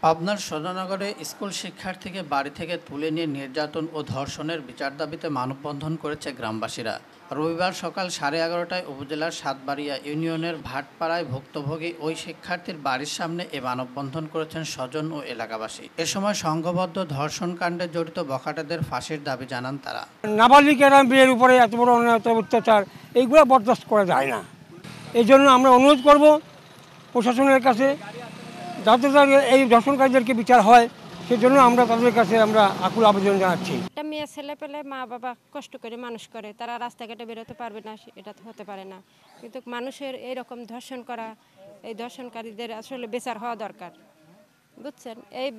পাবনার সদরনগরে স্কুল শিক্ষার্থীকে বাড়ি থেকে তুলে নিয়ে নির্যাতন ও ধর্ষণের বিচার দাবিতে মানববন্ধন করেছে গ্রামবাসীরা। রবিবার সকাল 11:30টায় উপজেলার সাতবাড়িয়া ইউনিয়নের ভাটপাড়ায় ভুক্তভোগী ওই শিক্ষার্থীর বাড়ির সামনে এ মানববন্ধন করেছেন স্বজন ও এলাকাবাসী। এ সময় সংঘবদ্ধ ধর্ষণকাণ্ডে জড়িত বখাটেদের ফাঁসির দাবি জানান তারা। নাবালিকেরা মেয়ের উপরে এত বড় অন্যায় অত্যাচার এইগুলো বরদাস্ত করা যায় না। এই জন্য আমরা অনুরোধ করব প্রশাসনের কাছে, যাতে এই ধর্ষণকারীদেরকে বিচার হয়, সেজন্য আমরা তাদের কাছে আকুল আবেদন জানাচ্ছি। একটা মেয়ে ছেলে পেলে মা বাবা কষ্ট করে মানুষ করে, তারা রাস্তাঘাটে বেরোতে পারবে না, এটা তো হতে পারে না। কিন্তু মানুষের এইরকম ধর্ষণ করা, এই ধর্ষণকারীদের আসলে বিচার হওয়া দরকার, বুঝছেন? এই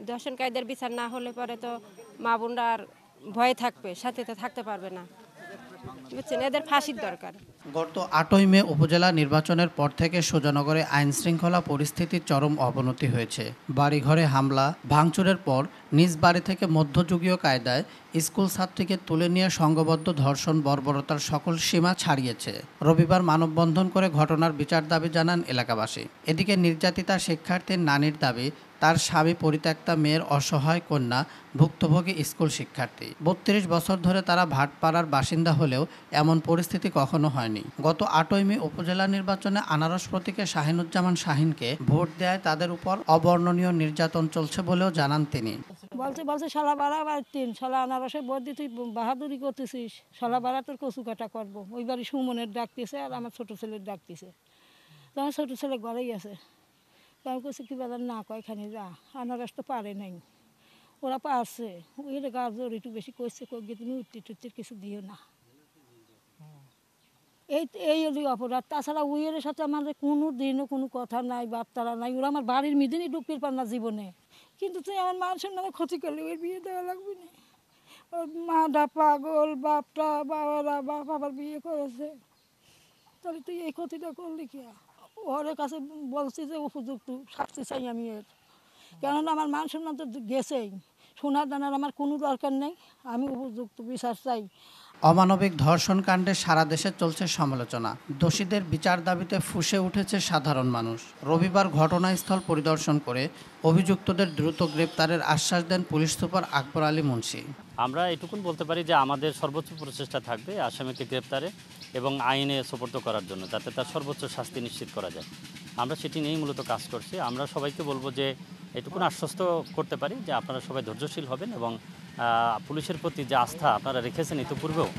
ধর্ষণকারীদের বিচার না হলে পরে তো মা বোনরা আর ভয়ে থাকবে, সাথে থাকতে পারবে না, বুঝছেন? এদের ফাঁসির দরকার। গত 8ই মে উপজেলা নির্বাচনের পর থেকে সুজানগরে আইনশৃঙ্খলা পরিস্থিতির চরম অবনতি হয়েছে। বাড়িঘরে হামলা ভাঙচুরের পর নিজ বাড়ি থেকে মধ্যযুগীয় কায়দায় স্কুল ছাত্রীকে তুলে নিয়ে সংঘবদ্ধ ধর্ষণ বর্বরতার সকল সীমা ছাড়িয়েছে। রবিবার মানববন্ধন করে ঘটনার বিচার দাবি জানান এলাকাবাসী। এদিকে নির্যাতিতা শিক্ষার্থীর নানির দাবি, তার স্বামী পরিত্যক্তা মেয়ের অসহায় কন্যা ভুক্তভোগী স্কুল শিক্ষার্থী। 32 বছর ধরে তারা ভাটপাড়ার বাসিন্দা হলেও এমন পরিস্থিতি কখনো হয়নি। গত 8ই মে উপজেলা নির্বাচনে আনারস প্রতীকে শাহিনুজ্জামান শাহিনকে ভোট দেয় তাদের উপর অবর্ণনীয় নির্যাতন চলছে বলেও জানান তিনি। বলছে শালা বাড়া বাড়তেন, শালা আনারসে ভোট দিয়ে তুই বাহাদুরি করতেছিস, শালা বাড়া তোর কচু কাটা করবো। ওই বাড়ি সুমনের ডাকতেছে আর আমার ছোটো ছেলের ডাকতেছে। তো আমার ছোটো ছেলে ঘরেই আছে। তো আমি করছি কি বাজার না কয়, এখানে যা, আনারস তো পারে নাই, ওরা পারছে। ওই গাজর একটু বেশি করছে, কয়ে তুমি উত্তির কিছু দিও না। এই হলো অপরাধ। তাছাড়া উইয়ের সাথে আমাদের কোনো দিনও কোনো কথা নাই, বার্তারা নাই। ওরা আমার বাড়ির মিদিনই ঢুকতে পার না জীবনে। কিন্তু তুই আমার মানুষের নামে ক্ষতি করলে ওই বিয়ে দেওয়া লাগবে না। ওর মাটা পাগল, বাপটা বাপ আবার বিয়ে করেছে, তাহলে তুই এই ক্ষতিটা করলি কি? ওর কাছে বলছি যে উপযুক্ত শাস্তি চাই আমি এর, কেননা আমার মানুষের নাম তো গেছেই। সোনার দানার আমার কোনো দরকার নেই, আমি উপযুক্ত বিচার চাই। অমানবিক ধর্ষণ কাণ্ডে সারা দেশে চলছে সমালোচনা। দোষীদের বিচার দাবিতে ফুঁসে উঠেছে সাধারণ মানুষ। রবিবার ঘটনাস্থল পরিদর্শন করে অভিযুক্তদের দ্রুত গ্রেপ্তারের আশ্বাস দেন পুলিশ সুপার আকবর আলী মুন্সি। আমরা এটুকুন বলতে পারি যে আমাদের সর্বোচ্চ প্রচেষ্টা থাকবে আসামিকে গ্রেপ্তারে এবং আইনে সোপর্দ করার জন্য, যাতে তার সর্বোচ্চ শাস্তি নিশ্চিত করা যায়। আমরা সেটি নিয়েই মূলত কাজ করছি। আমরা সবাইকে বলবো যে এটুকুন আশ্বস্ত করতে পারি যে আপনারা সবাই ধৈর্যশীল হবেন এবং পুলিশের প্রতি যে আস্থা আপনারা রেখেছেন ইতিপূর্বেও,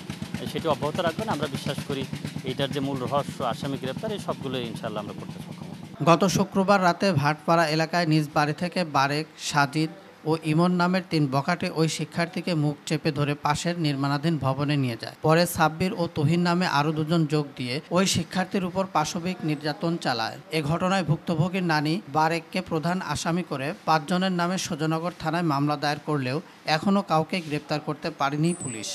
সেটি অব্যাহত রাখবেন। আমরা বিশ্বাস করি এইটার যে মূল রহস্য আসামি গ্রেপ্তার, এই সবগুলো ইনশাআল্লাহ আমরা করতে সক্ষম হব। গত শুক্রবার রাতে ভাটপাড়া এলাকায় নিজ বাড়ি থেকে বারেক, সাজিদ ও ইমন নামের 3 বখাটে ওই শিক্ষার্থীকে মুখ চেপে ধরে পাশের নির্মাণাধীন ভবনে নিয়ে যায়। পরে সাব্বির ও তুহিন নামে আরও 2 জন যোগ দিয়ে ওই শিক্ষার্থীর উপর পাশবিক নির্যাতন চালায়। এ ঘটনায় ভুক্তভোগীর নানি বারেককে প্রধান আসামি করে 5 জনের নামে সুজানগর থানায় মামলা দায়ের করলেও এখনও কাউকে গ্রেপ্তার করতে পারেনি পুলিশ।